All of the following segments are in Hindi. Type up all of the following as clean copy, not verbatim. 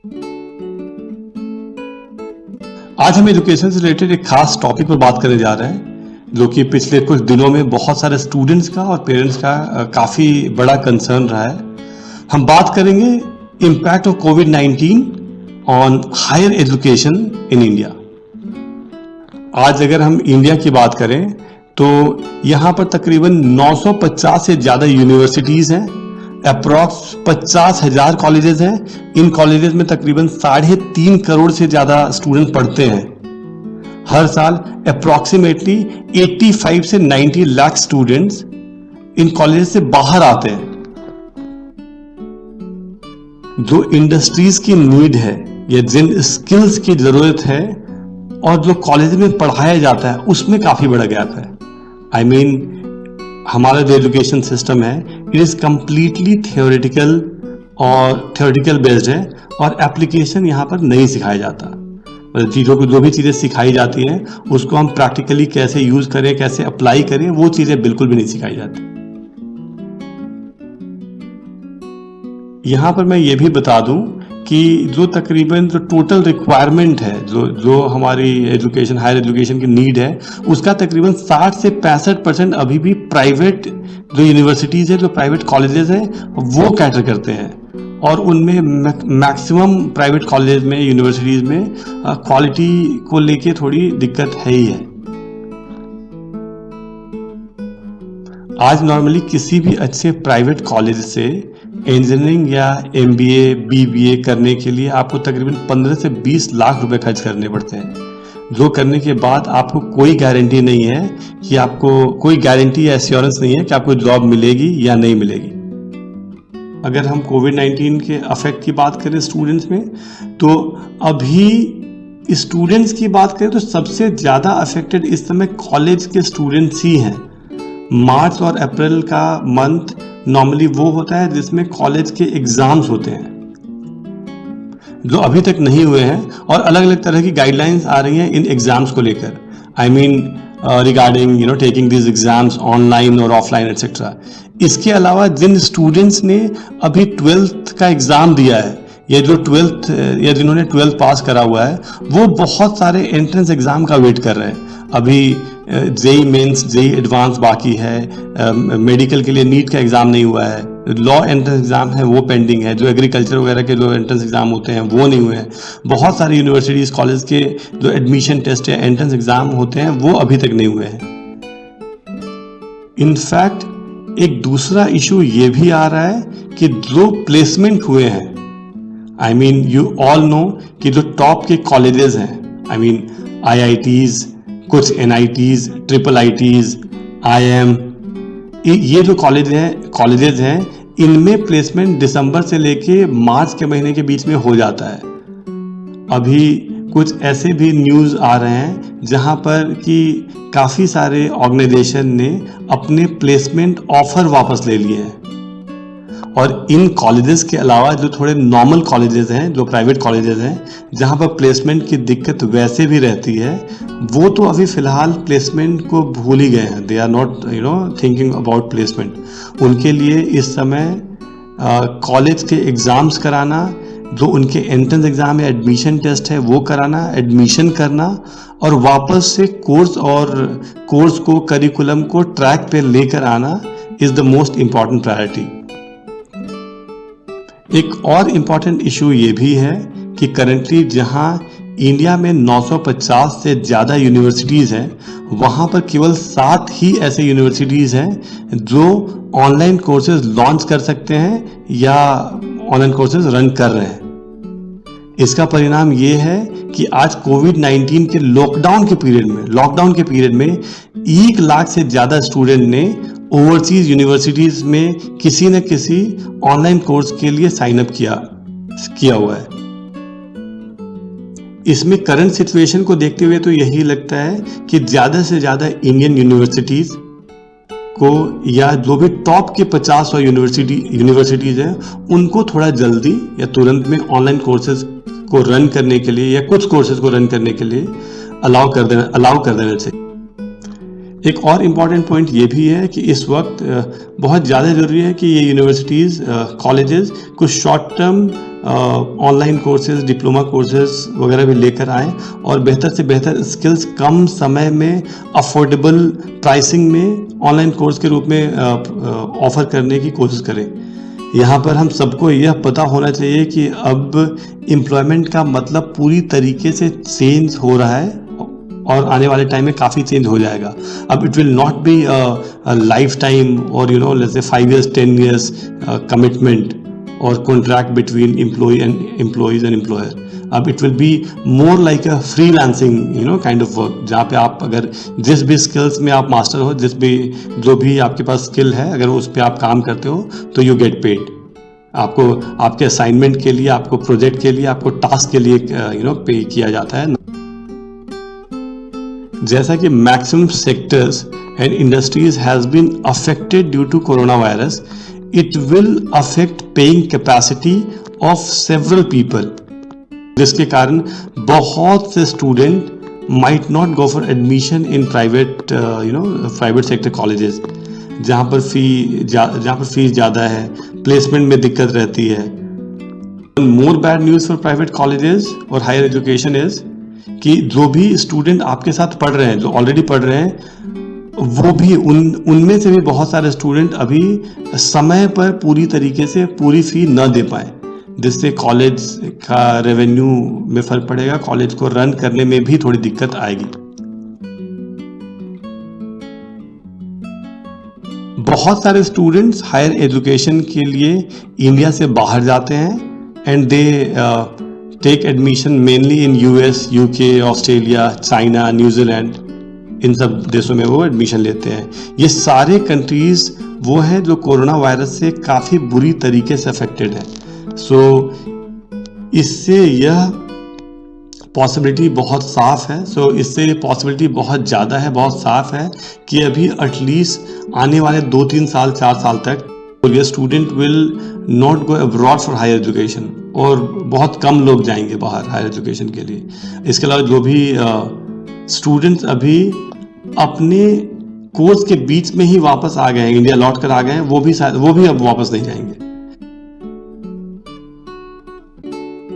आज हम एजुकेशन से रिलेटेड एक खास टॉपिक पर बात करने जा रहे हैं, जो कि पिछले कुछ दिनों में बहुत सारे स्टूडेंट्स का और पेरेंट्स का काफ़ी बड़ा कंसर्न रहा है। हम बात करेंगे इम्पैक्ट ऑफ कोविड-19 on higher education in India. आज अगर हम इंडिया की बात करें तो यहाँ पर तकरीबन 950 से ज़्यादा यूनिवर्सिटीज़ हैं, अप्रॉक्स 50,000 कॉलेजेस हैं। इन कॉलेजेस में तकरीबन 3.5 करोड़ से ज़्यादा स्टूडेंट पढ़ते हैं। हर साल अप्रॉक्सीमेटली 85 से 90 लाख स्टूडेंट्स इन कॉलेजेस से बाहर आते हैं। जो इंडस्ट्रीज की नीड है या जिन स्किल्स की जरूरत है और जो कॉलेज में पढ़ाया जाता है उसमें काफी बड़ा गैप है। आई मीन हमारा जो एजुकेशन सिस्टम है इट इज कंप्लीटली थियोरेटिकल और थियोरेटिकल बेस्ड है और एप्लीकेशन यहाँ पर नहीं सिखाया जाता। मतलब चीज़ों को जो भी चीज़ें सिखाई जाती हैं उसको हम प्रैक्टिकली कैसे यूज करें, कैसे अप्लाई करें, वो चीज़ें बिल्कुल भी नहीं सिखाई जाती। यहाँ पर मैं ये भी बता दूं कि जो तकरीबन जो टोटल रिक्वायरमेंट है, जो हमारी एजुकेशन हायर एजुकेशन की नीड है, उसका तकरीबन 60 से 65% अभी भी प्राइवेट जो यूनिवर्सिटीज़ है, जो प्राइवेट कॉलेजेस हैं, वो कैटर करते हैं। और उनमें मैक्सिमम प्राइवेट कॉलेज में, यूनिवर्सिटीज़ में क्वालिटी को लेके थोड़ी दिक्कत है ही है। आज नॉर्मली किसी भी अच्छे प्राइवेट कॉलेज से इंजीनियरिंग या MBA, BBA करने के लिए आपको तकरीबन 15 से 20 लाख रुपए खर्च करने पड़ते हैं, जो करने के बाद आपको कोई गारंटी नहीं है कि कोई गारंटी या एश्योरेंस नहीं है कि आपको जॉब मिलेगी या नहीं मिलेगी। अगर हम कोविड-19 के अफेक्ट की बात करें स्टूडेंट्स में, तो अभी स्टूडेंट्स की बात करें तो सबसे ज़्यादा अफेक्टेड इस समय कॉलेज के स्टूडेंट्स ही हैं। मार्च और अप्रैल का मंथ नॉर्मली वो होता है जिसमें कॉलेज के एग्जाम्स होते हैं, जो अभी तक नहीं हुए हैं, और अलग अलग तरह की गाइडलाइंस आ रही हैं इन एग्जाम्स को लेकर। I mean regarding taking this exams online और ऑफलाइन एटसेट्रा। इसके अलावा जिन स्टूडेंट्स ने अभी 12th का एग्जाम दिया है या जो 12th या जिन्होंने 12th पास करा हुआ है, वो बहुत सारे एंट्रेंस एग्जाम का वेट कर रहे हैं। अभी जेई मेंस, जेई एडवांस बाकी है, मेडिकल के लिए नीट का एग्जाम नहीं हुआ है, लॉ एंट्रेंस एग्जाम है वो पेंडिंग है, जो एग्रीकल्चर वगैरह के जो एंट्रेंस एग्जाम होते हैं वो नहीं हुए हैं। बहुत सारी यूनिवर्सिटीज कॉलेज के जो एडमिशन टेस्ट या एंट्रेंस एग्जाम होते हैं वो अभी तक नहीं हुए हैं। इनफैक्ट एक दूसरा इशू ये भी आ रहा है कि जो प्लेसमेंट हुए हैं, I mean you all know कि जो टॉप के कॉलेजेस हैं, आई मीन IITs, कुछ NITs, IIITs, IIM, ये जो कॉलेजेस हैं इनमें प्लेसमेंट दिसंबर से लेके मार्च के महीने के बीच में हो जाता है। अभी कुछ ऐसे भी न्यूज़ आ रहे हैं जहां पर कि काफ़ी सारे ऑर्गेनाइजेशन ने अपने प्लेसमेंट ऑफर वापस ले लिए हैं। और इन कॉलेजेस के अलावा जो थोड़े नॉर्मल कॉलेजेस हैं, जो प्राइवेट कॉलेजेस हैं, जहां पर प्लेसमेंट की दिक्कत वैसे भी रहती है, वो तो अभी फिलहाल प्लेसमेंट को भूल ही गए हैं। They are not thinking about placement. उनके लिए इस समय कॉलेज के एग्ज़ाम्स कराना, जो उनके एंट्रेंस एग्ज़ाम या एडमिशन टेस्ट है वो कराना, एडमिशन करना और वापस से कोर्स को, करिकुलम को ट्रैक पे लेकर आना is the most important priority. एक और इम्पॉर्टेंट इशू ये भी है कि करंटली जहां इंडिया में 950 से ज़्यादा यूनिवर्सिटीज़ हैं, वहां पर केवल 7 ही ऐसे यूनिवर्सिटीज़ हैं जो ऑनलाइन कोर्सेज लॉन्च कर सकते हैं या ऑनलाइन कोर्सेज रन कर रहे हैं। इसका परिणाम ये है कि आज कोविड-19 के लॉकडाउन के पीरियड में 1 लाख से ज़्यादा स्टूडेंट ने ओवरसीज यूनिवर्सिटीज में किसी न किसी ऑनलाइन कोर्स के लिए साइन अप किया हुआ है। इसमें करंट सिचुएशन को देखते हुए तो यही लगता है कि ज़्यादा से ज़्यादा इंडियन यूनिवर्सिटीज़ को या जो भी टॉप के 50 यूनिवर्सिटीज़ हैं उनको थोड़ा जल्दी या तुरंत में ऑनलाइन कोर्सेज को रन करने के लिए या कुछ कोर्सेज को रन करने के लिए अलाउ कर देना चाहिए। एक और इम्पॉर्टेंट पॉइंट ये भी है कि इस वक्त बहुत ज़्यादा ज़रूरी है कि ये यूनिवर्सिटीज़, कॉलेजेस कुछ short term online courses, diploma courses वगैरह भी लेकर आएँ और बेहतर से बेहतर स्किल्स कम समय में अफोर्डेबल प्राइसिंग में ऑनलाइन कोर्स के रूप में ऑफ़र करने की कोशिश करें। यहाँ पर हम सबको यह पता होना चाहिए कि अब एम्प्लॉयमेंट का मतलब पूरी तरीके से चेंज हो रहा है और आने वाले टाइम में काफ़ी चेंज हो जाएगा। अब it will not be lifetime और let's say 5 years 10 years commitment और contract between employees and employer. अब it will be more like a freelancing kind of work, जहाँ पे आप अगर जिस भी स्किल्स में आप मास्टर हो, जो भी आपके पास स्किल है, अगर उस पर आप काम करते हो तो यू गेट पेड। आपको आपके असाइनमेंट के लिए, आपको प्रोजेक्ट के लिए, आपको टास्क के लिए पे किया जाता है। जैसा कि maximum sectors and industries has been affected due to corona virus, it will affect paying capacity of several people, जिसके कारण बहुत से student might not go for admission in private sector colleges, जहाँ पर फीस ज़्यादा है, प्लेसमेंट में दिक्कत रहती है। More bad news for private colleges और higher education is कि जो भी स्टूडेंट आपके साथ पढ़ रहे हैं, जो ऑलरेडी पढ़ रहे हैं, वो भी उनमें से भी बहुत सारे स्टूडेंट अभी समय पर पूरी तरीके से पूरी फी न दे पाए, जिससे कॉलेज का रेवेन्यू में फर्क पड़ेगा, कॉलेज को रन करने में भी थोड़ी दिक्कत आएगी। बहुत सारे स्टूडेंट्स हायर एजुकेशन के लिए इंडिया से बाहर जाते हैं and they take admission mainly in US, UK, Australia, China, New Zealand, इन सब देशों में वो एडमिशन लेते हैं। ये सारे कंट्रीज़ वो हैं जो कोरोना वायरस से काफ़ी बुरी तरीके से अफेक्टेड है। इससे यह पॉसिबिलिटी बहुत साफ है, इससे ये पॉसिबिलिटी बहुत ज़्यादा है, बहुत साफ है कि अभी एटलीस्ट आने वाले 2-3 साल 4 साल तक ये student will not go abroad for higher education, और बहुत कम लोग जाएंगे बाहर हायर एजुकेशन के लिए। इसके अलावा जो भी स्टूडेंट्स अभी अपने कोर्स के बीच में ही वापस आ गए हैं, इंडिया लौट कर आ गए हैं, वो भी अब वापस नहीं जाएंगे।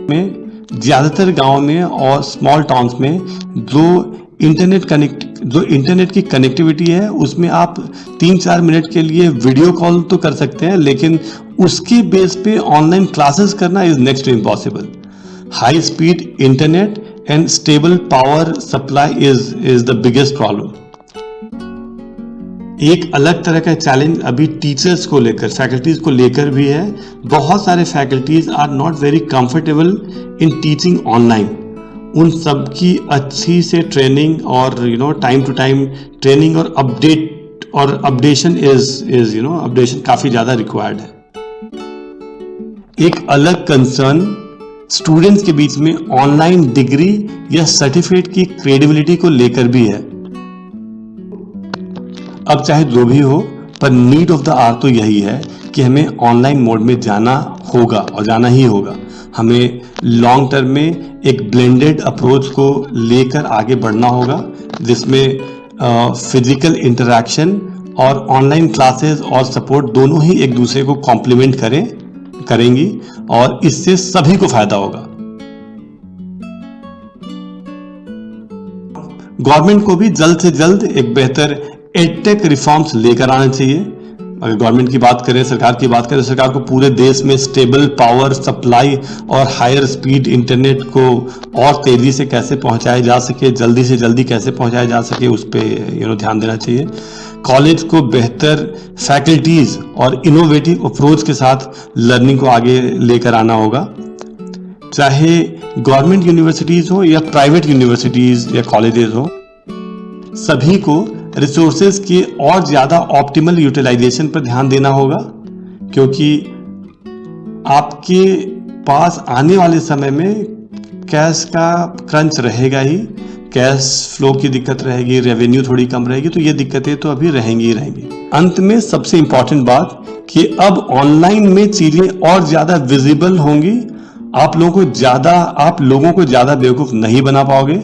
में ज्यादातर गांव में और स्मॉल टाउन्स में जो इंटरनेट की कनेक्टिविटी है, उसमें आप 3-4 मिनट के लिए वीडियो कॉल तो कर सकते हैं, लेकिन उसके बेस पे ऑनलाइन क्लासेस करना is next to impossible. High speed internet and stable power supply is the biggest problem. एक अलग तरह का चैलेंज अभी टीचर्स को लेकर, फैकल्टीज को लेकर भी है। बहुत सारे faculties are not very comfortable in teaching online. उन सब की अच्छी से ट्रेनिंग और टाइम टू टाइम ट्रेनिंग और अपडेशन अपडेशन काफी ज्यादा रिक्वायर्ड है। एक अलग कंसर्न स्टूडेंट्स के बीच में ऑनलाइन डिग्री या सर्टिफिकेट की क्रेडिबिलिटी को लेकर भी है। अब चाहे जो भी हो, पर नीड ऑफ द आवर तो यही है कि हमें ऑनलाइन मोड में जाना होगा और जाना ही होगा। हमें लॉन्ग टर्म में एक ब्लेंडेड अप्रोच को लेकर आगे बढ़ना होगा, जिसमें फिजिकल इंटरैक्शन और ऑनलाइन क्लासेस और सपोर्ट दोनों ही एक दूसरे को कॉम्प्लीमेंट करेंगी और इससे सभी को फायदा होगा। गवर्नमेंट को भी जल्द से जल्द एक बेहतर एडटेक रिफॉर्म्स लेकर आना चाहिए। अगर गवर्नमेंट की बात करें, सरकार की बात करें, सरकार को पूरे देश में स्टेबल पावर सप्लाई और हायर स्पीड इंटरनेट को और तेजी से कैसे पहुंचाया जा सके, जल्दी से जल्दी कैसे पहुंचाया जा सके, उस पर ध्यान देना चाहिए। कॉलेज को बेहतर फैकल्टीज और इनोवेटिव अप्रोच के साथ लर्निंग को आगे लेकर आना होगा। चाहे गवर्नमेंट यूनिवर्सिटीज हो या प्राइवेट यूनिवर्सिटीज या कॉलेजेस हो, सभी को रिसोर्सेज के और ज्यादा ऑप्टिमल यूटिलाइजेशन पर ध्यान देना होगा, क्योंकि आपके पास आने वाले समय में कैश का क्रंच रहेगा ही, कैश फ्लो की दिक्कत रहेगी, रेवेन्यू थोड़ी कम रहेगी, तो ये दिक्कतें तो अभी रहेंगी ही रहेंगी। अंत में सबसे इंपॉर्टेंट बात कि अब ऑनलाइन में चीजें और ज्यादा विजिबल होंगी। आप लोगों को ज्यादा बेवकूफ नहीं बना पाओगे।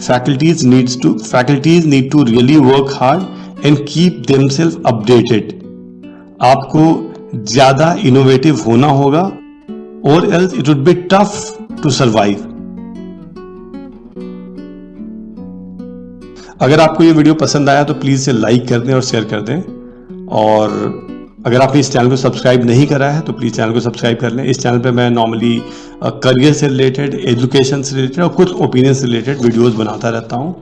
Faculties need to really work hard and keep themselves updated. आपको ज्यादा इनोवेटिव होना होगा or else it would be tough to survive. अगर आपको ये वीडियो पसंद आया तो प्लीज इसे लाइक कर दें और शेयर कर दें, और अगर आपने इस चैनल को सब्सक्राइब नहीं करा है तो प्लीज चैनल को सब्सक्राइब कर लें। इस चैनल पे मैं नॉर्मली करियर से रिलेटेड, एजुकेशन से रिलेटेड और कुछ ओपिनियन से रिलेटेड वीडियोस बनाता रहता हूँ।